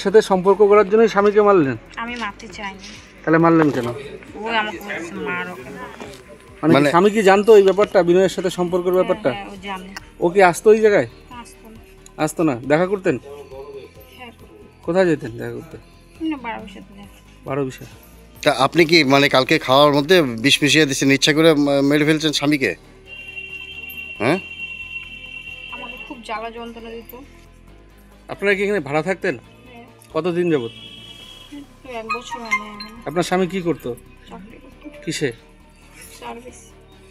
সাথে সম্পর্ক করার জন্য স্বামীকে মারলেন? আমি মারতে চাইনি। তাহলে মারলেন কেন? ওই আমাকে বলেছে মার ওকে। মানে স্বামী কি জানতো এই ব্যাপারটা, বিনয়ের সাথে সম্পর্কের ব্যাপারটা? হ্যাঁ, ও জানে। ও কি আসতো ওই জায়গায়? আসতো না। আসতো না? দেখা করতেন? হ্যাঁ। কোথায় যেতেন দেখা করতে? না, 12 সাথে দেখা। 12 তা আপনি কি মানে কালকে খাওয়ার মধ্যে বিষ মিশিয়ে দিয়েছেন, ইচ্ছা করে মেরে ফেলছেন স্বামীকে? হ্যাঁ, আমাকে খুব জ্বালা যন্ত্রণা দিত। আপনারা কি এখানে ভাড়া থাকতেন? হ্যাঁ, কতদিন যাবত? তো 1 বছর হয় না এখন। আপনার স্বামী কি করতো? চাকরি করতো। কিসে? সার্ভিস।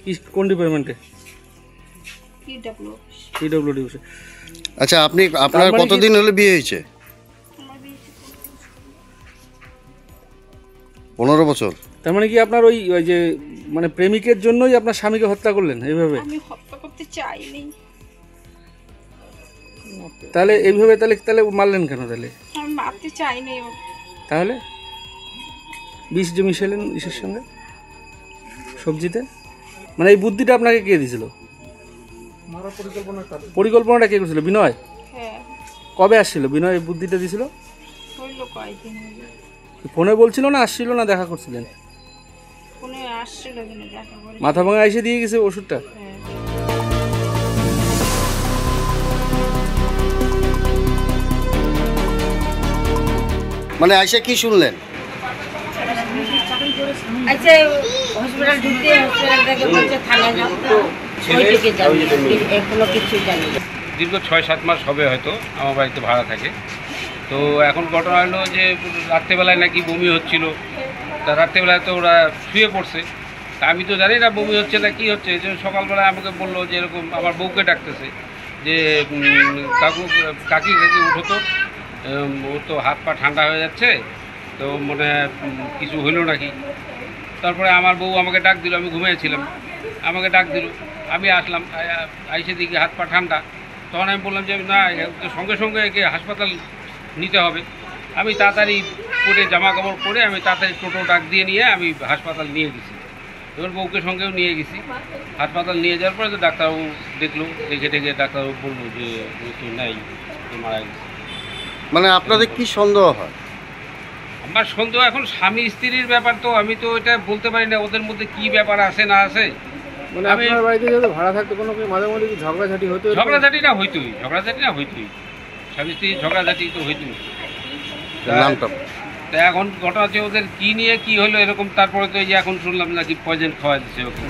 কি, কোন ডিপার্টমেন্টে? পিডব্লিউ। অফিসে। আচ্ছা আপনার কতদিন হলে বিয়ে হয়েছে? আমার বিয়ে 15 বছর। তার মানে কি আপনার ওই ওই যে মানে প্রেমিকের জন্যই আপনার স্বামীকে হত্যা করলেন এইভাবে? আমি হত্যা করতে চাইনি। তাহলে এইভাবে তাহলে মারলেন কেন তাহলে? আমি মারতে চাইনি ও। তাহলে বিষ যে মিশালেন ইসের সঙ্গে সবজিতে, মানে এই বুদ্ধিটা আপনাকে কে দিয়েছিল? পরিকল্পনাটা কে করেছিল? বিনয়? হ্যাঁ। কবে আসছিল বিনয় এই বুদ্ধিটা দিয়েছিল? হইল কয়েকদিন হইলো। ফোনে বলছিল না আসছিল না দেখা করছিলেন? ফোনে আসছিল কিন্তু দেখা করে। মাথা ভাঙা এসে দিয়ে গেছে ওষুধটা? হ্যাঁ। মানে আইসা কি শুনলেন? আচ্ছা, হসপিটাল ঢুকতে হসপিটাল থেকে বলছে থানায় যাও, ওইদিকে যাও, এগুলো কিছু জানি না। দীর্ঘ 6-7 মাস হবে হয়তো আমার বাড়িতে ভাড়া থাকে। তো এখন ঘটনা হলো যে রাত্রেবেলায় নাকি বমি হচ্ছিল। তা রাত্রেবেলায় তো ওরা শুয়ে পড়ছে, তা আমি তো জানি না বমি হচ্ছে না কী হচ্ছে। যে সকালবেলায় আমাকে বললো যে এরকম, আমার বউকে ডাকতেছে যে কাকি উঠো তো, ওর তো হাত পা ঠান্ডা হয়ে যাচ্ছে, তো মনে হয় কিছু হইলো নাকি। তারপরে আমার বউ আমাকে ডাক দিল, আমি ঘুমিয়েছিলাম, আমাকে ডাক দিল, আমি আসলাম, আইসে দিকে হাত পা ঠান্ডা। তখন আমি বললাম যে না, তো সঙ্গে সঙ্গে একে হাসপাতাল নিতে হবে। আমি তাড়াতাড়ি পরে জামা কাপড় পরে আমি তাড়াতাড়ি টোটো ডাক দিয়ে নিয়ে আমি হাসপাতাল নিয়ে গেছি। এবার বউকে সঙ্গেও নিয়ে গেছি। হাসপাতাল নিয়ে যাওয়ার পরে তো ডাক্তারবাবু দেখলো, দেখে ডাক্তারবাবু বললো যে ও তো নাই, তো মারা গেছে। মানে আপনাদের কি সন্দেহ হয়? আমার সন্দেহ এখন স্বামী স্ত্রীর ব্যাপার, তো আমি তো এটা বলতে পারি না ওদের মধ্যে কি ব্যাপার আছে না আছে। মানে আপনার বাড়িতে যদি ভাড়া থাকতো কোনো মাঝে মাঝে কি ঝগড়াঝাটি হতো? ঝগড়াঝাটি না হইতোই, স্বামী স্ত্রীর ঝগড়াঝাটি তো হইতোই। নামটা তা এখন ঘটনা হচ্ছে ওদের কি নিয়ে কি হলো এরকম। তারপরে তো এই যে এখন শুনলাম নাকি পয়জন খাওয়া দিচ্ছে ওকে।